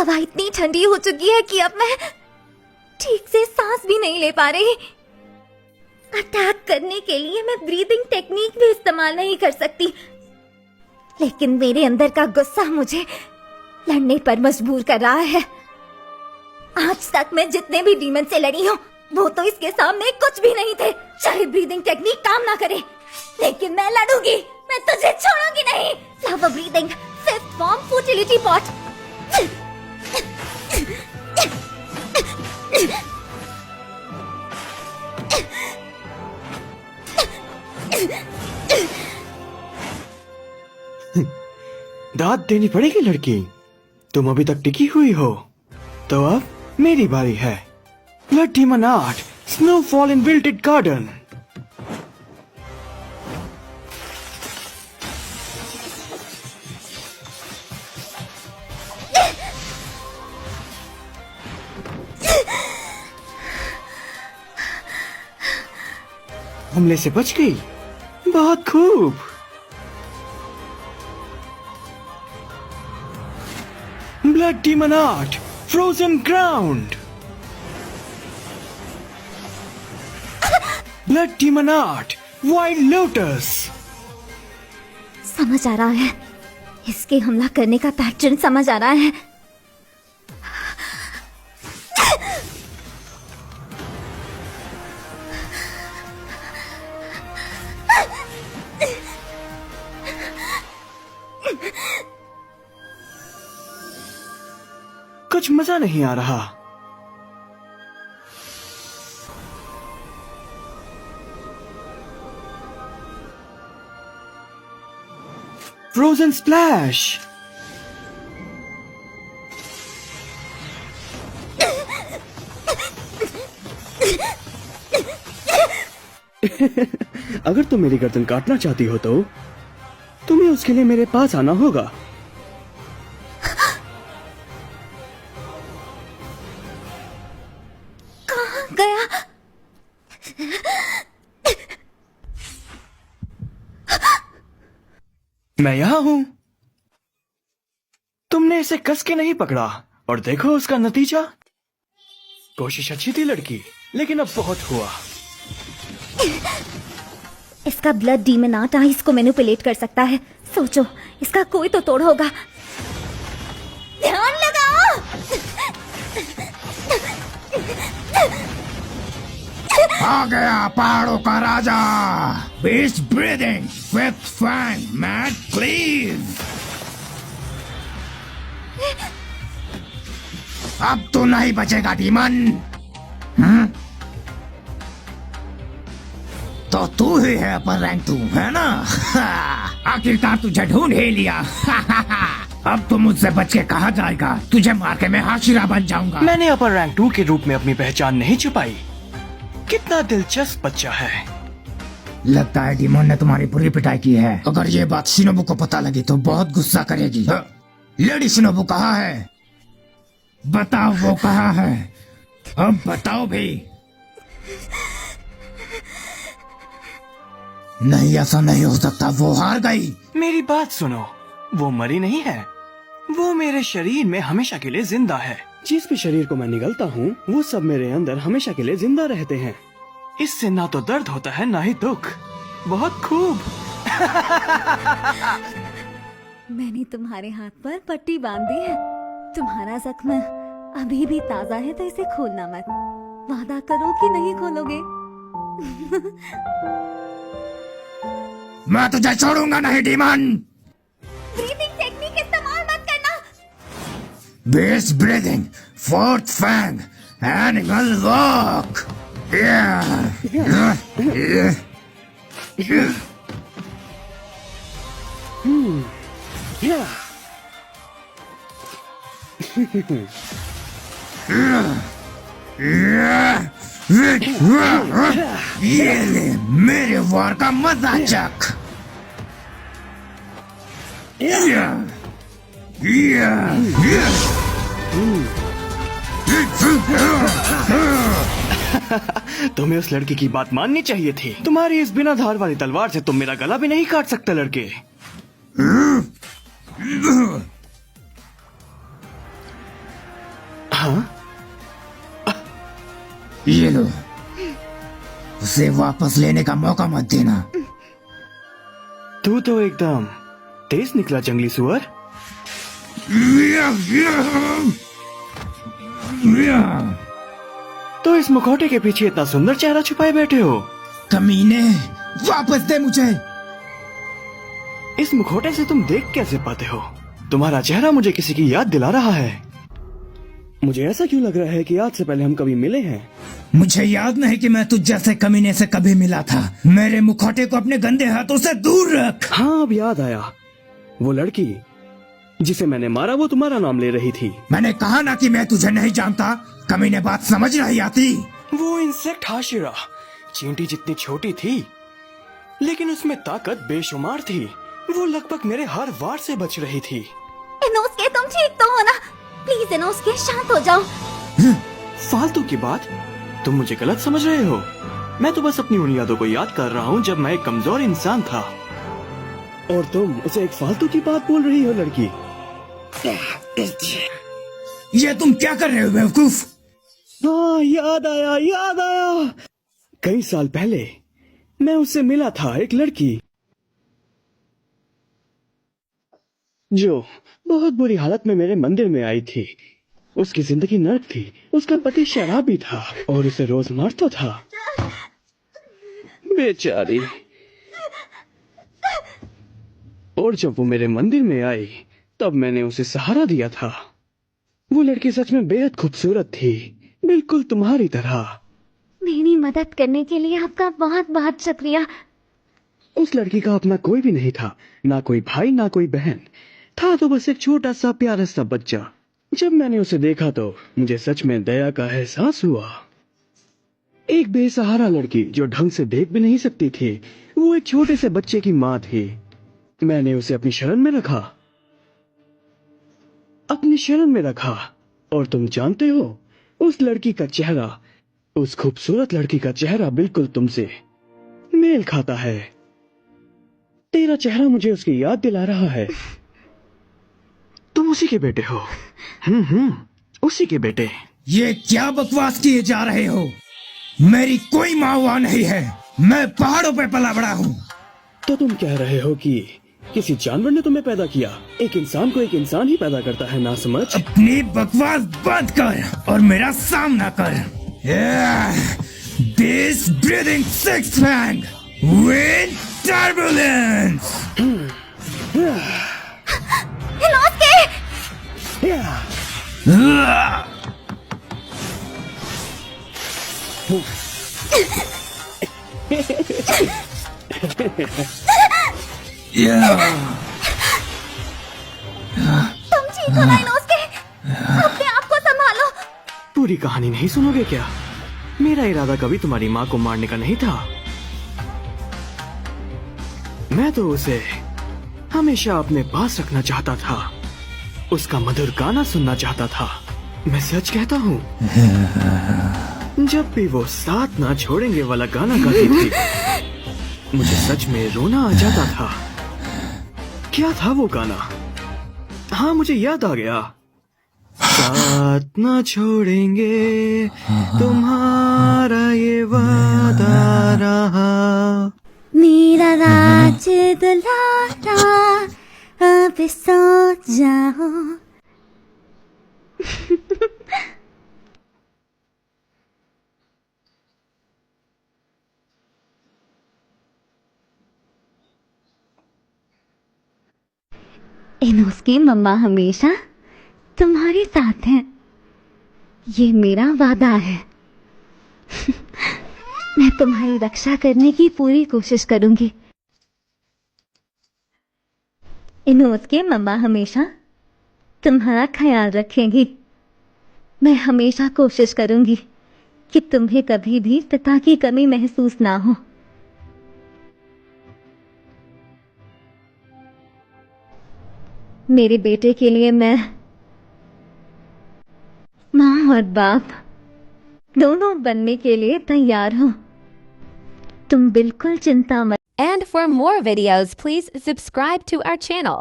हवा इतनी ठंडी हो चुकी है कि अब मैं ठीक से सांस भी नहीं ले पा रही। अटैक करने के लिए मैं ब्रीदिंग टेक्निक भी इस्तेमाल नहीं कर सकती, लेकिन मेरे अंदर का गुस्सा मुझे लड़ने पर मजबूर कर रहा है। आज तक मैं जितने भी डीमन से लड़ी हूँ वो तो इसके सामने कुछ भी नहीं थे। चाहे ब्रीदिंग टेक्निक काम ना करे, लेकिन मैं लड़ूंगी, मैं तुझे छोड़ूंगी नहीं। Flower breathing, fifth form, fertility pot. दाद देनी पड़ेगी लड़की, तुम अभी तक टिकी हुई हो। तो अब मेरी बारी है। Blood demon art, snowfall in wilted garden. हमले से बच गई, बहुत खूब। Blood demon art, frozen ground. Blood demon art, wild lotus. समझ आ रहा है, इसके हमला करने का पैटर्न समझ आ रहा है। कुछ मजा नहीं आ रहा। Frozen splash. अगर तुम मेरी गर्दन काटना चाहती हो तो तुम्हें उसके लिए मेरे पास आना होगा। कहाँ गया? मैं यहाँ हूँ। तुमने इसे कस के नहीं पकड़ा और देखो उसका नतीजा। कोशिश अच्छी थी लड़की, लेकिन अब बहुत हुआ। इसका ब्लड डीमन आर्ट आइस को मैनिपुलेट कर सकता है। सोचो, इसका कोई तो तोड़ होगा। ध्यान लगाओ। आ गया पहाड़ों का राजा, beast breathing, fifth fang, mad cleave. अब तो नहीं बचेगा डीमन। तो तू ही है अपर रैंक 2, है ना? आखिरकार तुझे ढूंढ ही लिया। अब तू मुझसे बच के कहाँ जाएगा? तुझे मार के मैं हाशिरा बन जाऊंगा। मैंने अपर रैंक 2 के रूप में अपनी पहचान नहीं छुपाई। कितना दिलचस्प बच्चा है। लगता है डीमन ने तुम्हारी बुरी पिटाई की है। अगर ये बात शिनोबु को पता लगी तो बहुत गुस्सा करेगी। लेडी शिनोबु कहाँ है? बताओ वो कहाँ है? अब बताओ भी। नहीं, ऐसा नहीं हो सकता, वो हार गई। मेरी बात सुनो, वो मरी नहीं है। वो मेरे शरीर में हमेशा के लिए जिंदा है। जिस भी शरीर को मैं निगलता हूँ वो सब मेरे अंदर हमेशा के लिए जिंदा रहते हैं। इससे ना तो दर्द होता है ना ही दुख। बहुत खूब। मैंने तुम्हारे हाथ पर पट्टी बांधी है। तुम्हारा जख्म अभी भी ताजा है तो इसे खोलना मत। वादा करो कि नहीं खोलोगे। मैं तुझे छोड़ूंगा नहीं डीमन। ब्रीदिंग टेक्निक इस्तेमाल मत करना। Best breathing, fourth fang, animal walk. ये ले मेरे वार का मजा चख। तुम्हें उस लड़की की बात माननी चाहिए थी। तुम्हारी इस बिना धार वाली तलवार से तुम मेरा गला भी नहीं काट सकते लड़के। हाँ, ये लो, उसे वापस लेने का मौका मत देना। तू तो एकदम तेज निकला जंगली सुअर। तो इस मुखौटे के पीछे इतना सुंदर चेहरा छुपाए बैठे हो? कमीने, वापस दे मुझे। इस मुखौटे से तुम देख कैसे पाते हो? तुम्हारा चेहरा मुझे किसी की याद दिला रहा है। मुझे ऐसा क्यों लग रहा है कि आज से पहले हम कभी मिले हैं? मुझे याद नहीं कि मैं तुझ जैसे कमीने से कभी मिला था। मेरे मुखौटे को अपने गंदे हाथों से दूर रख। हाँ, अब याद आया। वो लड़की जिसे मैंने मारा वो तुम्हारा नाम ले रही थी। मैंने कहा ना कि मैं तुझे नहीं जानता। कमीने, बात समझ नहीं आती। वो इंसेक्ट हाशिरा चींटी जितनी छोटी थी, लेकिन उसमें ताकत बेशुमार थी। वो लगभग मेरे हर वार से बच रही थी। इनोस्के, तुम ठीक तो हो ना? प्लीज इनोस्के, शांत हो जाओ। फालतू की बात, तुम मुझे गलत समझ रहे हो। मैं तो बस अपनी उन यादों को याद कर रहा हूँ जब मैं एक कमजोर इंसान था। और तुम उसे एक फालतू की बात बोल रही हो लड़की। ये तुम क्या कर रहे हो बेवकूफ? हाँ, याद आया, याद आया। कई साल पहले मैं उससे मिला था, एक लड़की जो बहुत बुरी हालत में मेरे मंदिर में आई थी। उसकी जिंदगी नर्क थी। उसका पति शराबी था और उसे रोज मारता था। बेचारी। और जब वो मेरे मंदिर में आई तब मैंने उसे सहारा दिया था। वो लड़की सच में बेहद खूबसूरत थी, बिल्कुल तुम्हारी तरह। मेरी मदद करने के लिए आपका बहुत बहुत शुक्रिया। उस लड़की का अपना कोई भी नहीं था, ना कोई भाई ना कोई बहन था, तो बस एक छोटा सा प्यारा सा बच्चा। जब मैंने उसे देखा तो मुझे सच में दया का एहसास हुआ। एक बेसहारा लड़की जो ढंग से देख भी नहीं सकती थी, वो एक छोटे से बच्चे की माँ थी। मैंने उसे अपनी शरण में रखा, अपनी शरण में रखा। और तुम जानते हो, उस लड़की का चेहरा, उस खूबसूरत लड़की का चेहरा बिल्कुल तुमसे मेल खाता है। तेरा चेहरा मुझे उसकी याद दिला रहा है। तुम उसी के बेटे हो। उसी के बेटे। ये क्या बकवास किए जा रहे हो? मेरी कोई माँ वहाँ नहीं है। मैं पहाड़ों पे पला बड़ा हूँ। तो तुम कह रहे हो कि किसी जानवर ने तुम्हें पैदा किया? एक इंसान को एक इंसान ही पैदा करता है, ना समझ। अपनी बकवास बंद कर और मेरा सामना कर। This breathing six fang wind turbulence. Inosuke! तुम ठीक हो ना इनोस्के? अपने आप को संभालो। पूरी कहानी नहीं सुनोगे क्या? मेरा इरादा कभी तुम्हारी माँ को मारने का नहीं था। मैं तो उसे हमेशा अपने पास रखना चाहता था, उसका मधुर गाना सुनना चाहता था। मैं सच कहता हूँ, जब भी वो साथ ना छोड़ेंगे वाला गाना गाती थी, मुझे सच में रोना आ जाता था। क्या था वो गाना? हाँ, मुझे याद आ गया। साथ ना छोड़ेंगे तुम्हारा ये वादा रहा। मेरा राज दुलारा अब सो जाओ। इनोस्के मम्मा हमेशा तुम्हारे साथ हैं, ये मेरा वादा है। मैं तुम्हारी रक्षा करने की पूरी कोशिश करूंगी। इनोस्के मम्मा हमेशा तुम्हारा ख्याल रखेंगी। मैं हमेशा कोशिश करूंगी कि तुम्हें कभी भी पिता की कमी महसूस ना हो। मेरे बेटे के लिए मैं माँ और बाप दोनों बनने के लिए तैयार हूँ। तुम बिल्कुल चिंता मत। And for more videos, please subscribe to our channel.